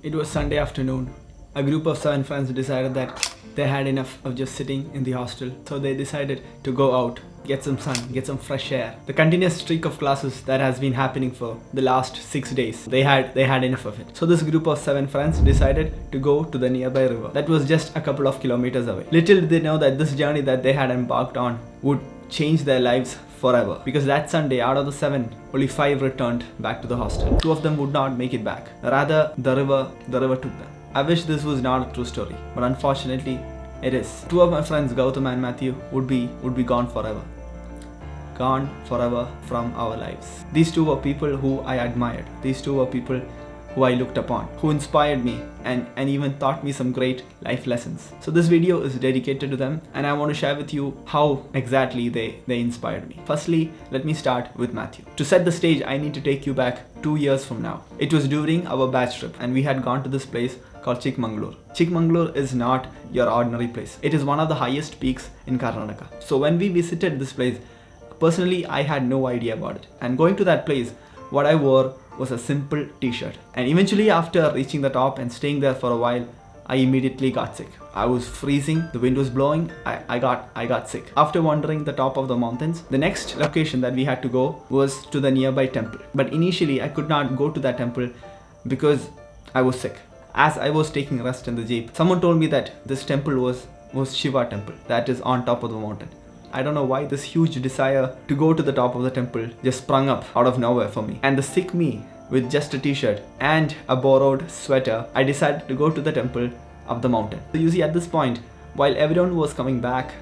It was Sunday afternoon. A group of 7 friends decided that they had enough of just sitting in the hostel. So they decided to go out, get some sun, get some fresh air. The continuous streak of classes that has been happening for the last 6 days, they had enough of it. So this group of 7 friends decided to go to the nearby river that was just a couple of kilometers away. Little did they know that this journey that they had embarked on would change their lives forever, because that Sunday, out of the 7, only 5 returned back to the hostel. 2 of them would not make it back. Rather, the river took them. I wish this was not a true story, but unfortunately, it is. 2 of my friends, Gautham and Mathew, would be gone forever. Gone forever from our lives. These 2 were people who I admired. These 2 were people who I looked upon, who inspired me and even taught me some great life lessons. So this video is dedicated to them, and I want to share with you how exactly they inspired me. Firstly, let me start with Mathew. To set the stage, I need to take you back 2 years from now. It was during our batch trip, and we had gone to this place called Chikmagalur. Chikmagalur is not your ordinary place. It is one of the highest peaks in Karnataka. So when we visited this place, personally, I had no idea about it. And going to that place, what I wore was a simple t-shirt. And eventually, after reaching the top and staying there for a while, I immediately got sick. I was freezing, the wind was blowing, I got sick. After wandering the top of the mountains, the next location that we had to go was to the nearby temple. But initially, I could not go to that temple because I was sick. As I was taking rest in the jeep, someone told me that this temple was Shiva temple, that is on top of the mountain. I don't know why this huge desire to go to the top of the temple just sprung up out of nowhere for me. And the sick me, with just a t-shirt and a borrowed sweater, I decided to go to the temple up the mountain. So you see, at this point, while everyone was coming back,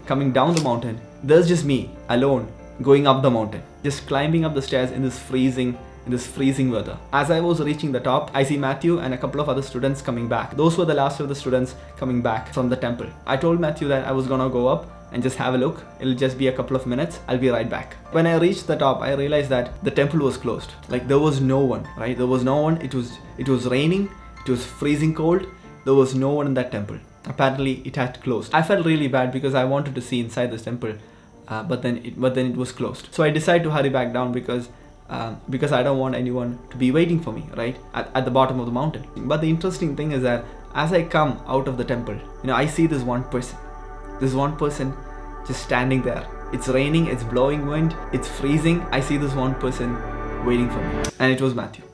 coming down the mountain, there's just me alone going up the mountain, just climbing up the stairs in this freezing weather. As I was reaching the top, I see Mathew and a couple of other students coming back. Those were the last of the students coming back from the temple. I told Mathew that I was gonna go up and just have a look. It'll just be a couple of minutes. I'll be right back. When I reached the top, I realized that the temple was closed. Like, there was no one, right? There was no one. It was raining. It was freezing cold. There was no one in that temple. Apparently, it had closed. I felt really bad because I wanted to see inside this temple, but then it was closed. So I decided to hurry back down because I don't want anyone to be waiting for me, right, at the bottom of the mountain. But the interesting thing is that as I come out of the temple, I see this one person just standing there. It's raining, it's blowing wind, it's freezing. I see this one person waiting for me, and it was Mathew.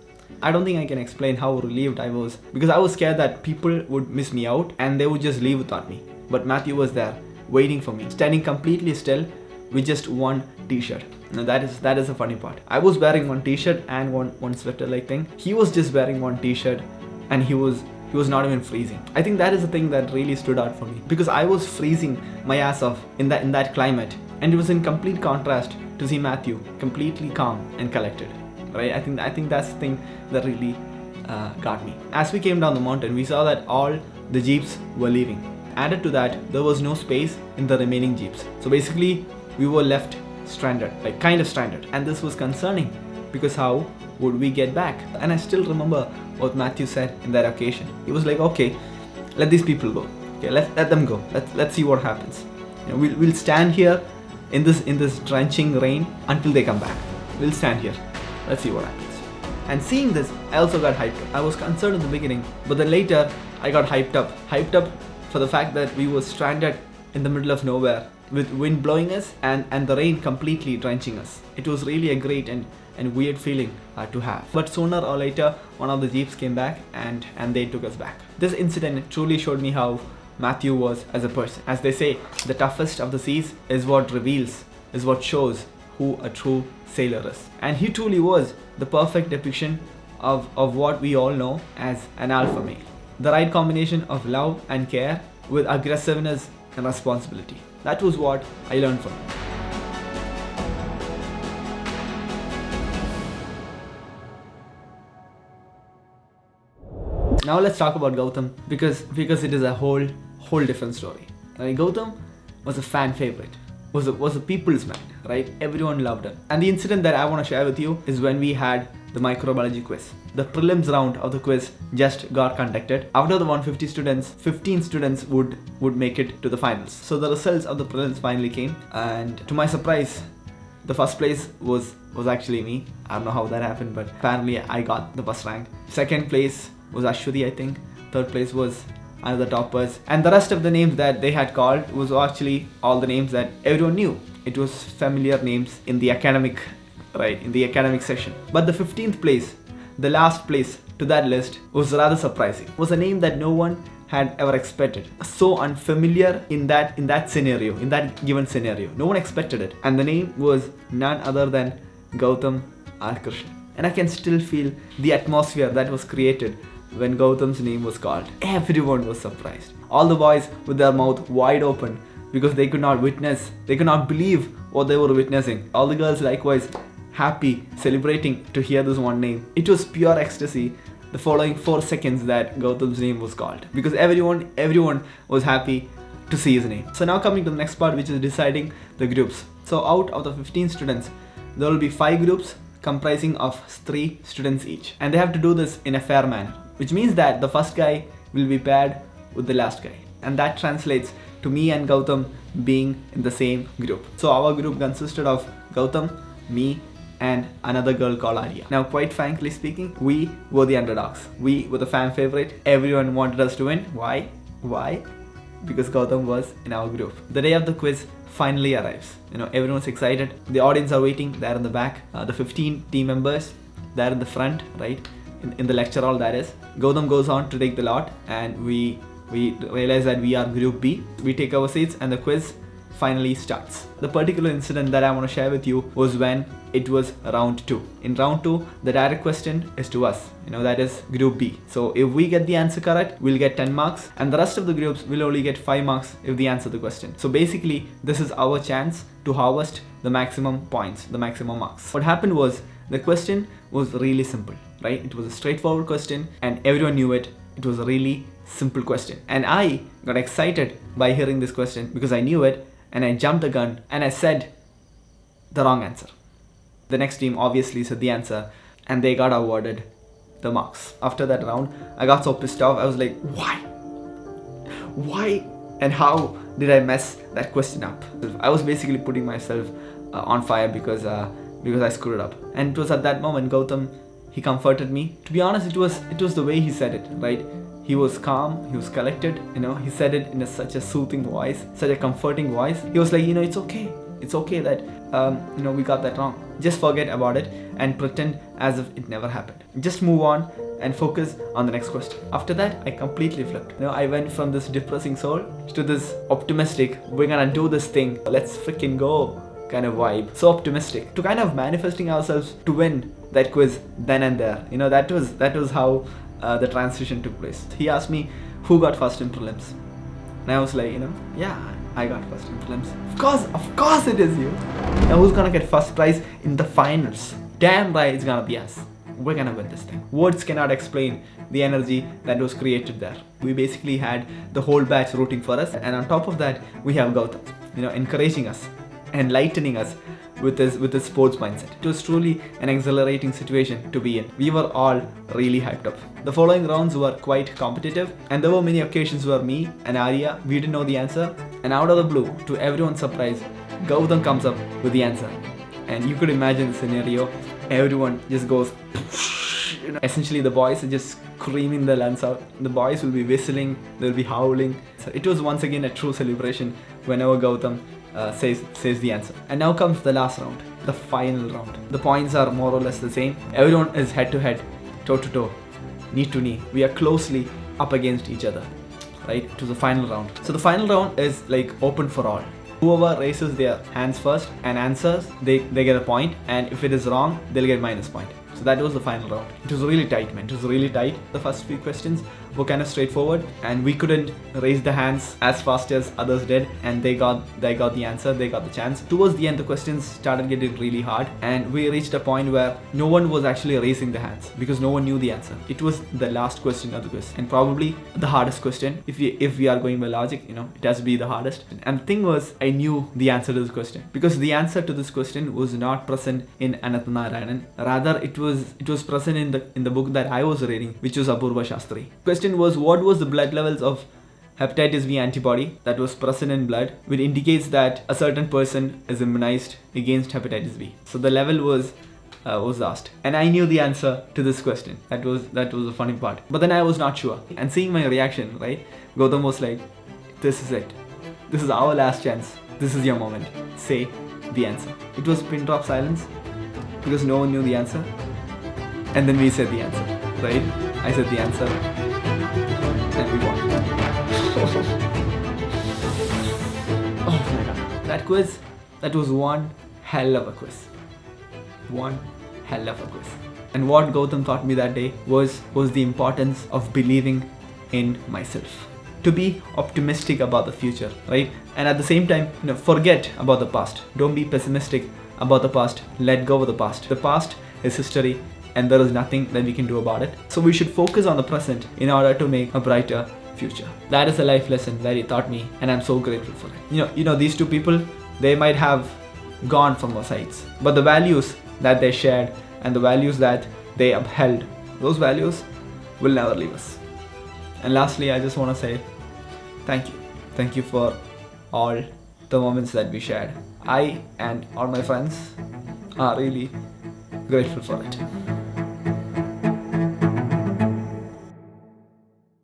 I don't think I can explain how relieved I was, because I was scared that people would miss me out and they would just leave without me. But Mathew was there, waiting for me, standing completely still with just one t-shirt. Now that is the funny part. I was wearing one t-shirt and one sweater like thing. He was just wearing one t-shirt and he was not even freezing. I think that is the thing that really stood out for me, because I was freezing my ass off in that climate, and it was in complete contrast to see Mathew completely calm and collected. Right? I think that's the thing that really got me. As we came down the mountain, we saw that all the jeeps were leaving. Added to that, there was no space in the remaining jeeps. So basically, we were left stranded, like kind of stranded. And this was concerning, because how would we get back? And I still remember what Mathew said in that occasion. He was like, okay, let these people go. Okay, let them go. Let's see what happens. We'll stand here in this drenching rain until they come back. We'll stand here. Let's see what happens. And seeing this, I also got hyped up. I was concerned in the beginning, but then later I got hyped up for the fact that we were stranded in the middle of nowhere, with wind blowing us and the rain completely drenching us. It was really a great and weird feeling to have. But sooner or later, one of the jeeps came back and they took us back. This incident truly showed me how Mathew was as a person. As they say, the toughest of the seas is what shows who a true sailor is. And he truly was the perfect depiction of what we all know as an alpha male. The right combination of love and care with aggressiveness and responsibility. That was what I learned from him. Now let's talk about Gautham, because it is a whole different story. Gautham was a fan favorite, was a people's man, right? Everyone loved him. And the incident that I want to share with you is when we had the microbiology quiz. The prelims round of the quiz just got conducted. Out of the 150 students, 15 students would make it to the finals. So the results of the prelims finally came, and to my surprise, the first place was actually me. I don't know how that happened, but apparently I got the first rank. Second place was Ashwati, I think. Third place was another toppers. And the rest of the names that they had called was actually all the names that everyone knew. It was familiar names in the academic, right, in the academic session. But the 15th place, the last place to that list, was rather surprising. It was a name that no one had ever expected. So unfamiliar in that scenario, in that given scenario. No one expected it. And the name was none other than Gautham R. Krishna. And I can still feel the atmosphere that was created when Gautham's name was called. Everyone was surprised. All the boys with their mouth wide open because they could not believe what they were witnessing. All the girls likewise happy, celebrating to hear this one name. It was pure ecstasy the following 4 seconds that Gautham's name was called, because everyone was happy to see his name. So now coming to the next part, which is deciding the groups. So out of the 15 students, there will be 5 groups comprising of 3 students each, and they have to do this in a fair manner, which means that the first guy will be paired with the last guy, and that translates to me and Gautham being in the same group. So our group consisted of Gautham, me, and another girl called Arya. Now, quite frankly speaking, we were the underdogs. We were the fan favorite. Everyone wanted us to win. Why? Because Gautham was in our group. The day of the quiz finally arrives. Everyone's excited. The audience are waiting. They're in the back. The 15 team members, they're in the front, right? In the lecture hall, that is. Gautham goes on to take the lot, and we realize that we are group B. We take our seats and the quiz finally starts. The particular incident that I want to share with you was when it was round 2. In round 2, the direct question is to us, that is group B. So if we get the answer correct, we'll get 10 marks, and the rest of the groups will only get 5 marks if they answer the question. So basically, this is our chance to harvest the maximum points, the maximum marks. What happened was, the question was really simple, right? It was a straightforward question and everyone knew it. It was a really simple question. And I got excited by hearing this question because I knew it, and I jumped the gun and I said the wrong answer. The next team obviously said the answer and they got awarded the marks. After that round, I got so pissed off. I was like, why and how did I mess that question up? I was basically putting myself on fire because I screwed up. And it was at that moment Gautham, he comforted me. To be honest, it was the way he said it, right? He was calm, he was collected, he said it in such a soothing voice, such a comforting voice. He was like, it's okay that, we got that wrong. Just forget about it and pretend as if it never happened. Just move on and focus on the next question. After that, I completely flipped. I went from this depressing soul to this optimistic, we're gonna do this thing, let's freaking go kind of vibe. So optimistic, to kind of manifesting ourselves to win that quiz then and there. That was how the transition took place. He asked me who got first in prelims, and I was like, yeah, I got first in prelims. Of course it is you. Now who's gonna get first prize in the finals? Damn right, it's gonna be us. We're gonna win this thing. Words cannot explain the energy that was created there. We basically had the whole batch rooting for us, and on top of that, we have Gautham, encouraging us, enlightening us with his sports mindset. It was truly an exhilarating situation to be in. We were all really hyped up. The following rounds were quite competitive, and there were many occasions where me and Arya, we didn't know the answer, and out of the blue, to everyone's surprise, Gautham comes up with the answer. And you could imagine the scenario, everyone just goes, essentially the boys are just screaming their lungs out. The boys will be whistling, they'll be howling. So it was once again a true celebration whenever Gautham says the answer. And now comes the last round, the final round. The points are more or less the same. Everyone is head to head, toe to toe, knee to knee. We are closely up against each other, right, to the final round. So the final round is like open for all. Whoever raises their hands first and answers, they get a point, and if it is wrong, they'll get minus point. So that was the final round. It was really tight, man. It was really tight. The first few questions were kind of straightforward, and we couldn't raise the hands as fast as others did, and they got the answer, they got the chance. Towards the end, the questions started getting really hard, and we reached a point where no one was actually raising the hands because no one knew the answer. It was the last question of the quiz, and probably the hardest question. If we are going by logic, it has to be the hardest. And the thing was, I knew the answer to this question because the answer to this question was not present in Anathanarayanan. Rather, it was present in the book that I was reading, which was Apurva Shastri. Question was, what was the blood levels of hepatitis B antibody that was present in blood, which indicates that a certain person is immunized against hepatitis B. So the level was was asked, and I knew the answer to this question. That was the funny part. But then I was not sure. And seeing my reaction, right, Gautham was like, "This is it. This is our last chance. This is your moment. Say the answer." It was pin drop silence because no one knew the answer. And then we said the answer, right? I said the answer, and we won. Oh my god, that quiz, that was one hell of a quiz. One hell of a quiz. And what Gautham taught me that day was the importance of believing in myself. To be optimistic about the future, right? And at the same time, forget about the past. Don't be pessimistic about the past. Let go of the past. The past is history, and there is nothing that we can do about it. So we should focus on the present in order to make a brighter future. That is a life lesson that he taught me, and I'm so grateful for it. You know, these two people, they might have gone from our sides, but the values that they shared and the values that they upheld, those values will never leave us. And lastly, I just want to say thank you. Thank you for all the moments that we shared. I and all my friends are really grateful for it.